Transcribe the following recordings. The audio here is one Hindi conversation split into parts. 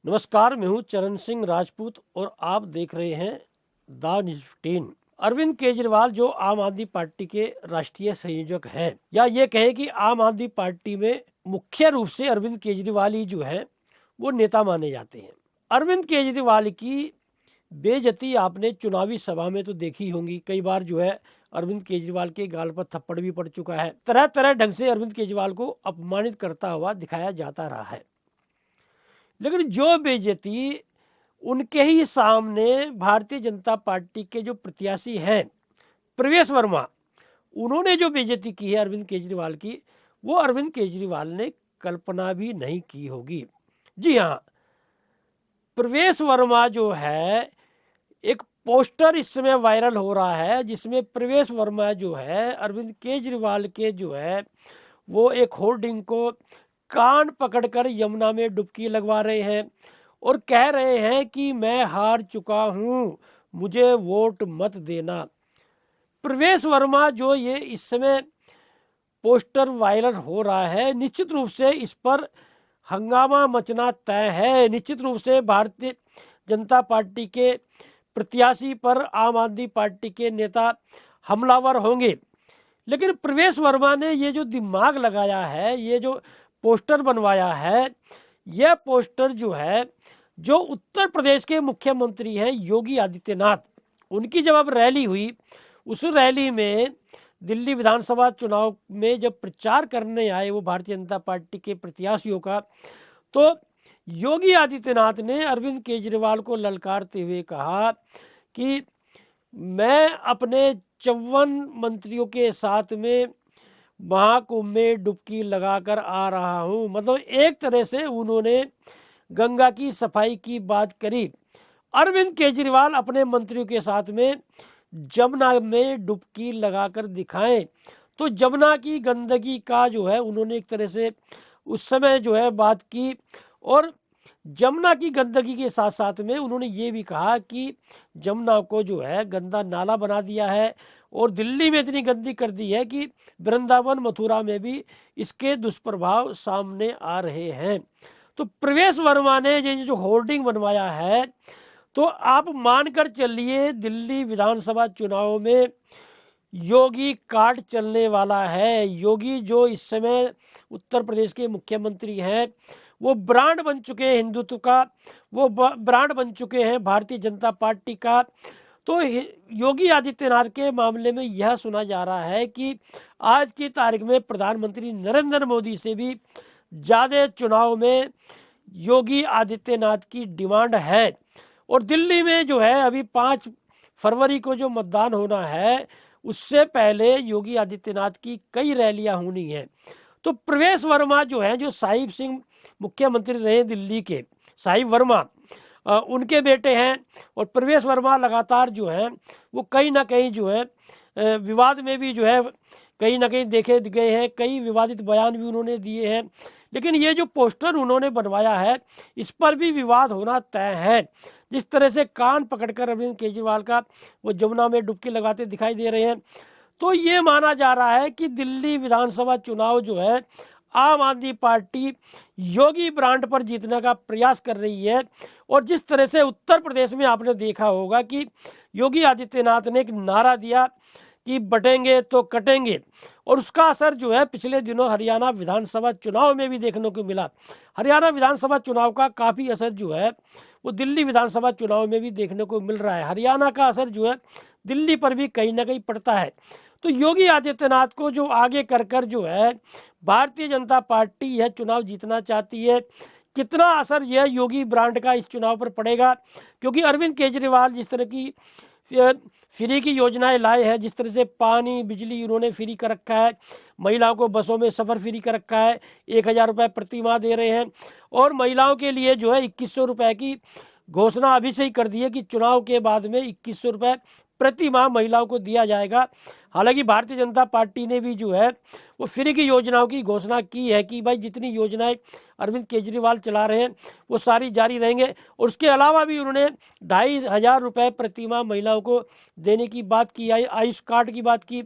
नमस्कार, मैं हूं चरण सिंह राजपूत और आप देख रहे हैं द न्यूज़ 15। अरविंद केजरीवाल जो आम आदमी पार्टी के राष्ट्रीय संयोजक हैं, या ये कहे कि आम आदमी पार्टी में मुख्य रूप से अरविंद केजरीवाल ही जो है वो नेता माने जाते हैं। अरविंद केजरीवाल की बेइज्जती आपने चुनावी सभा में तो देखी होंगी। कई बार जो है अरविंद केजरीवाल के गाल पर थप्पड़ भी पड़ चुका है। तरह तरह ढंग से अरविंद केजरीवाल को अपमानित करता हुआ दिखाया जाता रहा है। लेकिन जो बेइज्जती उनके ही सामने भारतीय जनता पार्टी के जो प्रत्याशी हैं प्रवेश वर्मा, उन्होंने जो बेइज्जती की है अरविंद केजरीवाल की, वो अरविंद केजरीवाल ने कल्पना भी नहीं की होगी। जी हाँ, प्रवेश वर्मा जो है, एक पोस्टर इस समय वायरल हो रहा है जिसमें प्रवेश वर्मा जो है अरविंद केजरीवाल के जो है वो एक होर्डिंग को कान पकड़कर यमुना में डुबकी लगवा रहे हैं और कह रहे हैं कि मैं हार चुका हूं, मुझे वोट मत देना। प्रवेश वर्मा जो ये इस समय पोस्टर वायरल हो रहा है, निश्चित रूप से इस पर हंगामा मचना तय है। निश्चित रूप से भारतीय जनता पार्टी के प्रत्याशी पर आम आदमी पार्टी के नेता हमलावर होंगे। लेकिन प्रवेश वर्मा ने ये जो दिमाग लगाया है, ये जो पोस्टर बनवाया है, यह पोस्टर जो है, जो उत्तर प्रदेश के मुख्यमंत्री हैं योगी आदित्यनाथ, उनकी जब अब रैली हुई, उस रैली में दिल्ली विधानसभा चुनाव में जब प्रचार करने आए वो भारतीय जनता पार्टी के प्रत्याशियों का, तो योगी आदित्यनाथ ने अरविंद केजरीवाल को ललकारते हुए कहा कि मैं अपने 54 मंत्रियों के साथ में महाकुंभ में डुबकी लगाकर आ रहा हूं। मतलब एक तरह से उन्होंने गंगा की सफाई की बात करी। अरविंद केजरीवाल अपने मंत्रियों के साथ में जमुना में डुबकी लगाकर दिखाएं। तो जमुना की गंदगी का जो है उन्होंने एक तरह से उस समय जो है बात की, और जमुना की गंदगी के साथ साथ में उन्होंने ये भी कहा कि जमुना को जो है गंदा नाला बना दिया है और दिल्ली में इतनी गंदी कर दी है कि वृंदावन मथुरा में भी इसके दुष्प्रभाव सामने आ रहे हैं। तो प्रवेश वर्मा ने ये जो होर्डिंग बनवाया है, तो आप मानकर चलिए दिल्ली विधानसभा चुनाव में योगी कार्ड चलने वाला है। योगी जो इस समय उत्तर प्रदेश के मुख्यमंत्री हैं, वो ब्रांड बन चुके हैं हिंदुत्व का, वो ब्रांड बन चुके हैं भारतीय जनता पार्टी का। तो योगी आदित्यनाथ के मामले में यह सुना जा रहा है कि आज की तारीख में प्रधानमंत्री नरेंद्र मोदी से भी ज़्यादा चुनाव में योगी आदित्यनाथ की डिमांड है। और दिल्ली में जो है अभी 5 फरवरी को जो मतदान होना है, उससे पहले योगी आदित्यनाथ की कई रैलियां होनी है। तो प्रवेश वर्मा जो है, जो साहिब सिंह मुख्यमंत्री रहे दिल्ली के, साहिब वर्मा उनके बेटे हैं, और प्रवेश वर्मा लगातार जो है वो कहीं ना कहीं जो है विवाद में भी जो है कहीं ना कहीं देखे गए हैं। कई विवादित बयान भी उन्होंने दिए हैं। लेकिन ये जो पोस्टर उन्होंने बनवाया है, इस पर भी विवाद होना तय है। जिस तरह से कान पकड़कर अरविंद केजरीवाल का वो जमुना में डुबकी लगाते दिखाई दे रहे हैं, तो ये माना जा रहा है कि दिल्ली विधानसभा चुनाव जो है आम आदमी पार्टी योगी ब्रांड पर जीतने का प्रयास कर रही है। और जिस तरह से उत्तर प्रदेश में आपने देखा होगा कि योगी आदित्यनाथ ने एक नारा दिया कि बटेंगे तो कटेंगे, और उसका असर जो है पिछले दिनों हरियाणा विधानसभा चुनाव में भी देखने को मिला। हरियाणा विधानसभा चुनाव का काफ़ी असर जो है वो दिल्ली विधानसभा चुनाव में भी देखने को मिल रहा है। हरियाणा का असर जो है दिल्ली पर भी कहीं ना कहीं पड़ता है। तो योगी आदित्यनाथ को जो आगे कर कर जो है भारतीय जनता पार्टी यह चुनाव जीतना चाहती है, कितना असर यह योगी ब्रांड का इस चुनाव पर पड़ेगा। क्योंकि अरविंद केजरीवाल जिस तरह की फ्री की योजनाएं लाए हैं, जिस तरह से पानी बिजली उन्होंने फ्री कर रखा है, महिलाओं को बसों में सफ़र फ्री कर रखा है, 1000 रुपये प्रति माह दे रहे हैं, और महिलाओं के लिए जो है 2100 रुपये की घोषणा अभी से ही कर दी है कि चुनाव के बाद में 2100 रुपये प्रति माह महिलाओं को दिया जाएगा। हालांकि भारतीय जनता पार्टी ने भी जो है वो फ्री की योजनाओं की घोषणा की है कि भाई जितनी योजनाएं अरविंद केजरीवाल चला रहे हैं वो सारी जारी रहेंगे। और उसके अलावा भी उन्होंने 2500 रुपये प्रति माह महिलाओं को देने की बात की, आयुष कार्ड की बात की।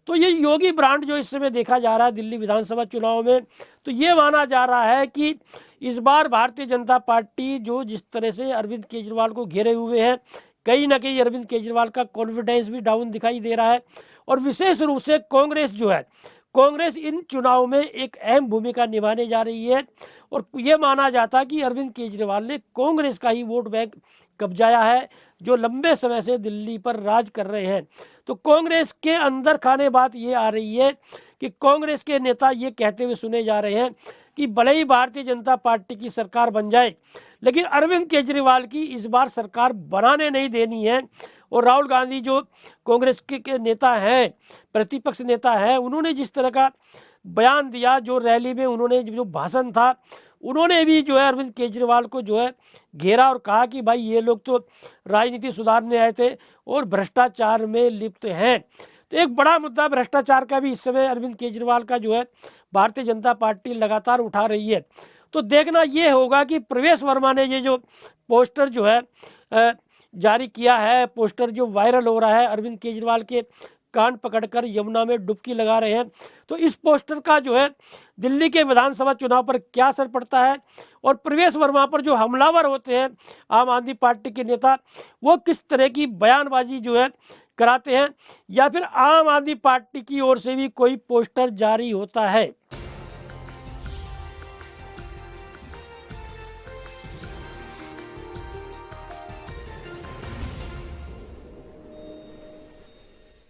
तो ये योगी ब्रांड जो इस समय देखा जा रहा है दिल्ली विधानसभा चुनाव में, तो ये माना जा रहा है कि इस बार भारतीय जनता पार्टी जो जिस तरह से अरविंद केजरीवाल को घेरे हुए है, कहीं ना कहीं अरविंद केजरीवाल का कॉन्फिडेंस भी डाउन दिखाई दे रहा है। और विशेष रूप से कांग्रेस जो है, कांग्रेस इन चुनाव में एक अहम भूमिका निभाने जा रही है। और ये माना जाता है कि अरविंद केजरीवाल ने कांग्रेस का ही वोट बैंक कब्जाया है, जो लंबे समय से दिल्ली पर राज कर रहे हैं। तो कांग्रेस के अंदर खाने बात ये आ रही है कि कांग्रेस के नेता ये कहते हुए सुने जा रहे हैं कि भले ही भारतीय जनता पार्टी की सरकार बन जाए, लेकिन अरविंद केजरीवाल की इस बार सरकार बनाने नहीं देनी है। और राहुल गांधी जो कांग्रेस के नेता हैं, प्रतिपक्ष नेता हैं, उन्होंने जिस तरह का बयान दिया, जो रैली में उन्होंने जो भाषण था, उन्होंने भी जो है अरविंद केजरीवाल को जो है घेरा और कहा कि भाई ये लोग तो राजनीति सुधारने आए थे और भ्रष्टाचार में लिप्त हैं। तो एक बड़ा मुद्दा भ्रष्टाचार का भी इस समय अरविंद केजरीवाल का जो है भारतीय जनता पार्टी लगातार उठा रही है। तो देखना ये होगा कि प्रवेश वर्मा ने ये जो पोस्टर जो है जारी किया है, पोस्टर जो वायरल हो रहा है, अरविंद केजरीवाल के कान पकड़कर यमुना में डुबकी लगा रहे हैं, तो इस पोस्टर का जो है दिल्ली के विधानसभा चुनाव पर क्या असर पड़ता है, और प्रवेश वर्मा पर जो हमलावर होते हैं आम आदमी पार्टी के नेता, वो किस तरह की बयानबाजी जो है कराते हैं, या फिर आम आदमी पार्टी की ओर से भी कोई पोस्टर जारी होता है।